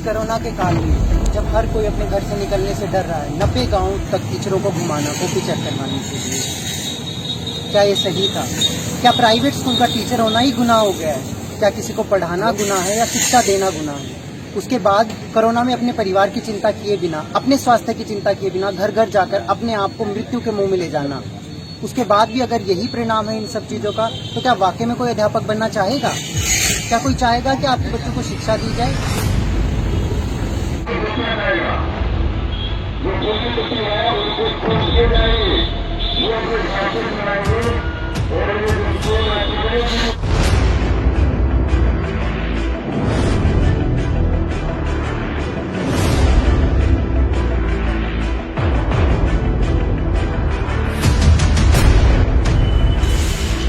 Corona के काल में जब हर कोई अपने घर से निकलने से डर रहा है, 90 गांव तक टीचरों को घुमाना, कॉपी चेक करवाने के लिए, क्या ये सही था? क्या प्राइवेट स्कूल का टीचर होना ही गुनाह हो गया है? क्या किसी को पढ़ाना गुनाह है या शिक्षा देना गुनाह है? उसके बाद कोरोना में अपने परिवार की चिंता किए बिना, अपने स्वास्थ्य की चिंता किए बिना घर घर जाकर अपने आप को मृत्यु के मुंह में ले जाना, उसके बाद भी अगर यही परिणाम है इन सब चीज़ों का, तो क्या वाकई में कोई अध्यापक बनना चाहेगा? क्या कोई चाहेगा कि आपके बच्चों को शिक्षा दी जाए?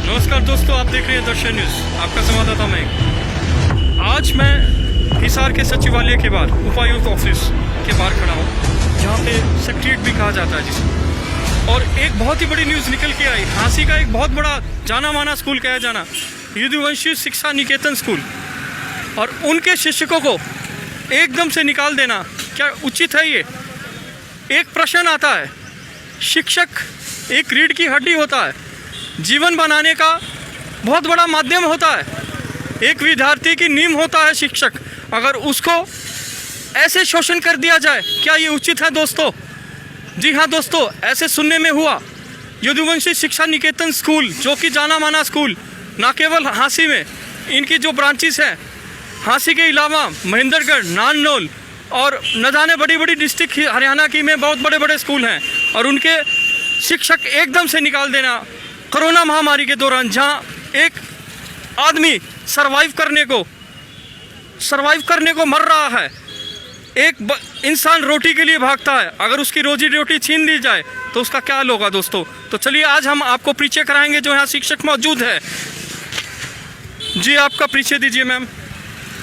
नमस्कार दोस्तों, आप देख रहे हैं दर्शन न्यूज। आपका संवाददाता मैं। आज मैं हिसार के सचिवालय के बाहर, उपायुक्त ऑफिस के बाहर खड़ा हूँ, जहाँ पे सेक्रेटरीट भी कहा जाता है जिसे। और एक बहुत ही बड़ी न्यूज़ निकल के आई। झांसी का एक बहुत बड़ा जाना माना स्कूल कहा जाना, यदुवंशी शिक्षा निकेतन स्कूल, और उनके शिक्षकों को एकदम से निकाल देना क्या उचित है? ये एक प्रश्न आता है। शिक्षक एक रीढ़ की हड्डी होता है, जीवन बनाने का बहुत बड़ा माध्यम होता है, एक विद्यार्थी की नींव होता है शिक्षक। अगर उसको ऐसे शोषण कर दिया जाए, क्या ये उचित है दोस्तों? जी हाँ दोस्तों, ऐसे सुनने में हुआ। यदुवंशी शिक्षा निकेतन स्कूल, जो कि जाना माना स्कूल, ना केवल झांसी में, इनकी जो ब्रांचेस हैं, झांसी के अलावा महेंद्रगढ़, नारनौल और न जाने बड़ी बड़ी डिस्ट्रिक्ट हरियाणा की में बहुत बड़े बड़े स्कूल हैं, और उनके शिक्षक एकदम से निकाल देना कोरोना महामारी के दौरान, जहां एक आदमी सरवाइव करने को मर रहा है। एक इंसान रोटी के लिए भागता है, अगर उसकी रोजी रोटी छीन ली जाए तो उसका क्या हाल होगा दोस्तों? तो चलिए आज हम आपको परिचय कराएंगे, जो यहाँ शिक्षक मौजूद है। जी, आपका परिचय दीजिए मैम।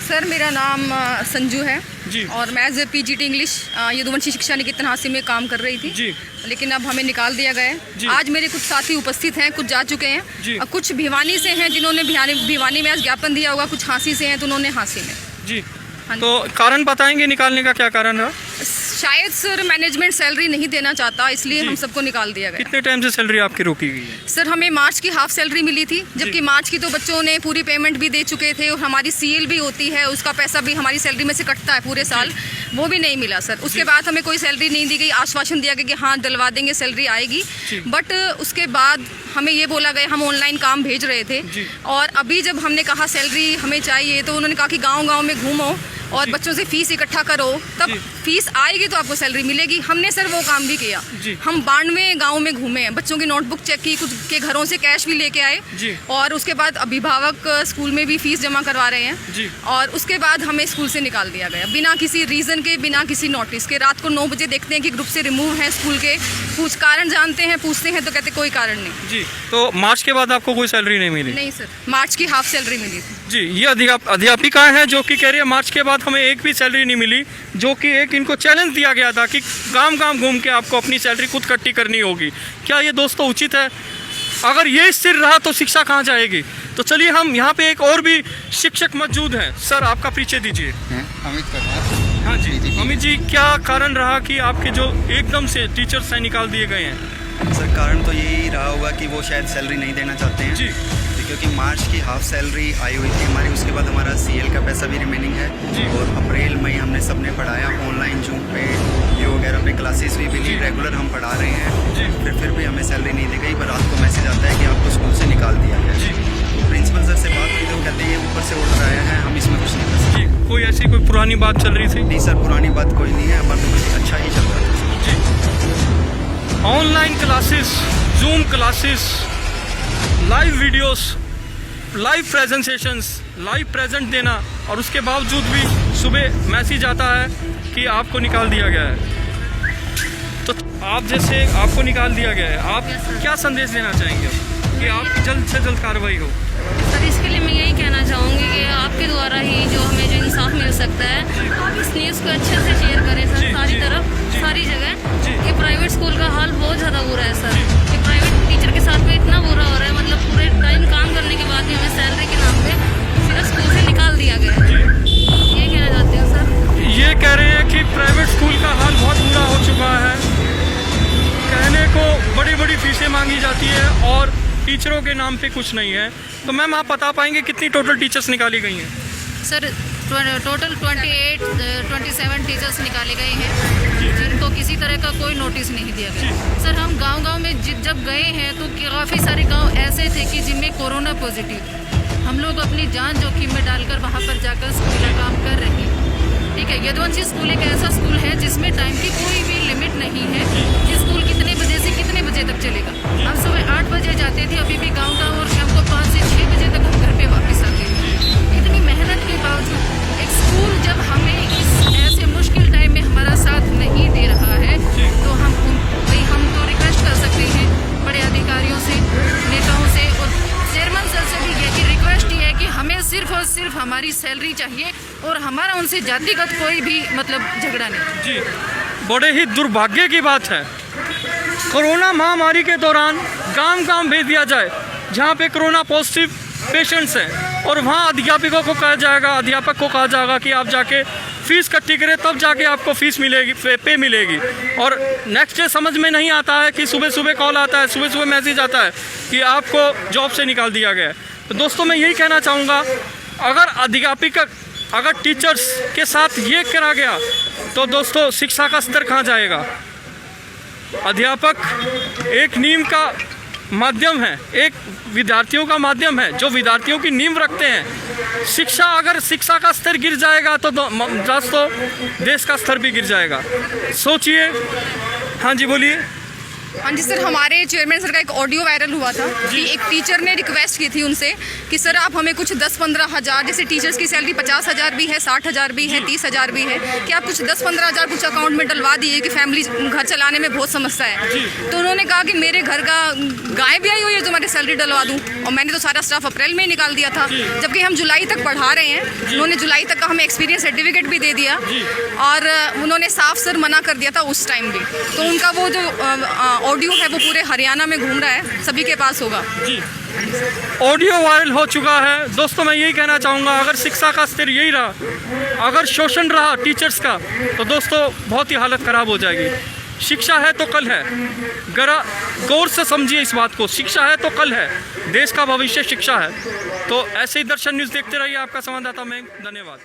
सर, मेरा नाम संजू है जी, और मैं एज पीजीटी इंग्लिश यदुवंशी शिक्षा निकेतन झांसी में काम कर रही थी जी, लेकिन अब हमें निकाल दिया गया है। आज मेरे कुछ साथी उपस्थित हैं, कुछ जा चुके हैं, और कुछ भिवानी से हैं जिन्होंने भिवानी में आज ज्ञापन दिया होगा, कुछ झांसी से हैं तो उन्होंने झांसी में। जी, तो कारण बताएंगे निकालने का क्या कारण रहा? शायद सर मैनेजमेंट सैलरी नहीं देना चाहता, इसलिए हम सबको निकाल दिया गया। कितने टाइम से सैलरी आपकी रोकी गई है? सर, हमें मार्च की हाफ सैलरी मिली थी, जबकि मार्च की तो बच्चों ने पूरी पेमेंट भी दे चुके थे, और हमारी सीएल भी होती है, उसका पैसा भी हमारी सैलरी में से कटता है पूरे साल, वो भी नहीं मिला सर। उसके बाद हमें कोई सैलरी नहीं दी गई। आश्वासन दिया गया कि हाँ डलवा देंगे, सैलरी आएगी, बट उसके बाद हमें ये बोला गया, हम ऑनलाइन काम भेज रहे थे, और अभी जब हमने कहा सैलरी हमें चाहिए, तो उन्होंने कहा कि गाँव में घूमो और बच्चों से फीस इकट्ठा करो, तब फीस आएगी तो आपको सैलरी मिलेगी। हमने सर वो काम भी किया। हम 92 गाँव में घूमे हैं, बच्चों की नोटबुक चेक की, कुछ के घरों से कैश भी लेके आए, और उसके बाद अभिभावक स्कूल में भी फीस जमा करवा रहे हैं, और उसके बाद हमें स्कूल से निकाल दिया गया बिना किसी रीज़न के, बिना किसी नोटिस के। रात को 9 बजे देखते हैं कि ग्रुप से रिमूव है स्कूल के, कुछ कारण जानते हैं, पूछते हैं तो कहते कोई कारण नहीं। जी, तो मार्च के बाद आपको कोई सैलरी नहीं मिली? नहीं सर, मार्च की हाफ सैलरी मिली थी। जी, ये अध्यापिका हैं जो कि कह रही है मार्च के बाद हमें एक भी सैलरी नहीं मिली, जो कि एक इनको चैलेंज दिया गया था कि गांव घूम के आपको अपनी सैलरी खुद इकट्ठी करनी होगी। क्या ये दोस्तों उचित है? अगर ये स्थिर रहा तो शिक्षा कहाँ जाएगी? तो चलिए, हम यहाँ पे एक और भी शिक्षक मौजूद हैं। सर, आपका परिचय दीजिए। अमित कुमार। हाँ जी, अमित जी, क्या कारण रहा कि आपके जो एकदम से टीचर्स हैं निकाल दिए गए हैं? सर, कारण तो यही रहा होगा कि वो शायद सैलरी नहीं देना चाहते हैं जी, क्योंकि मार्च की हाफ सैलरी आई हुई थी हमारी, उसके बाद हमारा सीएल का पैसा भी रिमेनिंग है, और अप्रैल मई हमने सबने पढ़ाया ऑनलाइन, जूम पे जियो वगैरह पे क्लासेस भी ली, रेगुलर हम पढ़ा रहे हैं, फिर भी हमें सैलरी नहीं दी गई। पर रात को मैसेज आता है कि आपको स्कूल से निकाल दिया गया। तो प्रिंसिपल सर से बात की तो कहते हैं ऊपर से ऑर्डर आया है, हम इसमें कुछ नहीं कर सकते। कोई ऐसी कोई पुरानी बात चल रही थी? नहीं सर, पुरानी बात कोई नहीं है, पर तो अच्छा ही चल रहा था। Online classes, zoom classes, live videos, live presentations, live present देना, और उसके बावजूद भी सुबह मैसेज आता है कि आपको निकाल दिया गया है। तो आप जैसे आपको निकाल दिया गया है, आप क्या संदेश देना चाहेंगे कि आप जल्द से जल्द कार्रवाई हो? सर, इसके लिए मैं यही कहना चाहूँगी कि आपके द्वारा ही जो हमें जो इंसाफ मिल सकता है, आप इस न्यूज़ को अच्छे से शेयर करें सर, सारी तरफ, सारी जगह। कि प्राइवेट स्कूल का हाल बहुत ज़्यादा बुरा है सर, कि प्राइवेट टीचर के साथ में इतना बुरा हो रहा है, मतलब पूरे टाइम काम करने के बाद भी हमें सैलरी के नाम पे सिर्फ स्कूल से निकाल दिया गया है। ये कहना चाहते हैं सर। ये जाती है और टीचरों के नाम पे कुछ नहीं है। तो मैम आप बता पाएंगे कितनी टोटल टीचर्स निकाली गई हैं? सर टोटल 27 टीचर्स निकाले गए हैं जिनको किसी तरह का कोई नोटिस नहीं दिया गया। सर हम गांव-गांव में जब गए हैं तो काफ़ी सारे गांव ऐसे थे कि जिनमें कोरोना पॉजिटिव, हम लोग अपनी जान जोखिम में डालकर वहां पर जाकर स्कूल का काम कर रहे हैं। ठीक है, यदुवंशी स्कूल एक ऐसा स्कूल है जिसमें टाइम की कोई भी लिमिट नहीं है कि स्कूल कितने बजे से कितने बजे तक चलेगा। हम सुबह 8 बजे जाते थे, अभी भी गाँव और शाम को 5 से 6 बजे तक हम घर पे वापस आते हैं। इतनी मेहनत के बावजूद एक स्कूल जब हमें इस ऐसे मुश्किल टाइम में हमारा साथ नहीं दे रहा है तो हम तो रिक्वेस्ट कर सकते हैं बड़े अधिकारियों से, नेताओं से और चेयरमैन सर से भी यही रिक्वेस्ट है कि हमें सिर्फ और सिर्फ हमारी सैलरी चाहिए और हमारा उनसे जातिगत कोई भी मतलब झगड़ा नहीं। जी, बड़े ही दुर्भाग्य की बात है, कोरोना महामारी के दौरान गांव-गांव भेज दिया जाए जहां पे कोरोना पॉजिटिव पेशेंट्स हैं और वहां अध्यापक को कहा जाएगा कि आप जाके फीस इकट्ठी करें तब जाके आपको फीस मिलेगी, पे मिलेगी। और नेक्स्ट डे समझ में नहीं आता है कि सुबह सुबह कॉल आता है, सुबह सुबह मैसेज आता है कि आपको जॉब से निकाल दिया गया है। तो दोस्तों मैं यही कहना चाहूँगा, अगर टीचर्स के साथ ये करा गया तो दोस्तों शिक्षा का स्तर कहाँ जाएगा? अध्यापक एक नींव का माध्यम है, एक विद्यार्थियों का माध्यम है जो विद्यार्थियों की नींव रखते हैं। अगर शिक्षा का स्तर गिर जाएगा तो दोस्तों देश का स्तर भी गिर जाएगा। सोचिए। हाँ जी बोलिए। हाँ जी सर, हमारे चेयरमैन सर का एक ऑडियो वायरल हुआ था कि एक टीचर ने रिक्वेस्ट की थी उनसे कि सर आप हमें कुछ 10-15 हज़ार, जैसे टीचर्स की सैलरी 50,000 भी है, 60,000 भी है, 30,000 भी है, कि आप कुछ 10-15 हज़ार कुछ अकाउंट में डलवा दिए कि फैमिली घर चलाने में बहुत समस्या है। तो उन्होंने कहा कि मेरे घर का गाय भी आई हुई है जो मैं सैलरी डलवा दूँ, और मैंने तो सारा स्टाफ अप्रैल में ही निकाल दिया था, जबकि हम जुलाई तक पढ़ा रहे हैं। उन्होंने जुलाई तक का हमें एक्सपीरियंस सर्टिफिकेट भी दे दिया और उन्होंने साफ सर मना कर दिया था उस टाइम भी। तो उनका वो जो ऑडियो है वो पूरे हरियाणा में घूम रहा है, सभी के पास होगा। जी, ऑडियो वायरल हो चुका है। दोस्तों मैं यही कहना चाहूँगा, अगर शिक्षा का स्तर यही रहा, अगर शोषण रहा टीचर्स का, तो दोस्तों बहुत ही हालत ख़राब हो जाएगी। शिक्षा है तो कल है, गौर से समझिए इस बात को, शिक्षा है तो कल है, देश का भविष्य शिक्षा है। तो ऐसे ही दर्शन न्यूज़ देखते रहिए, आपका संवाददाता मैं, धन्यवाद।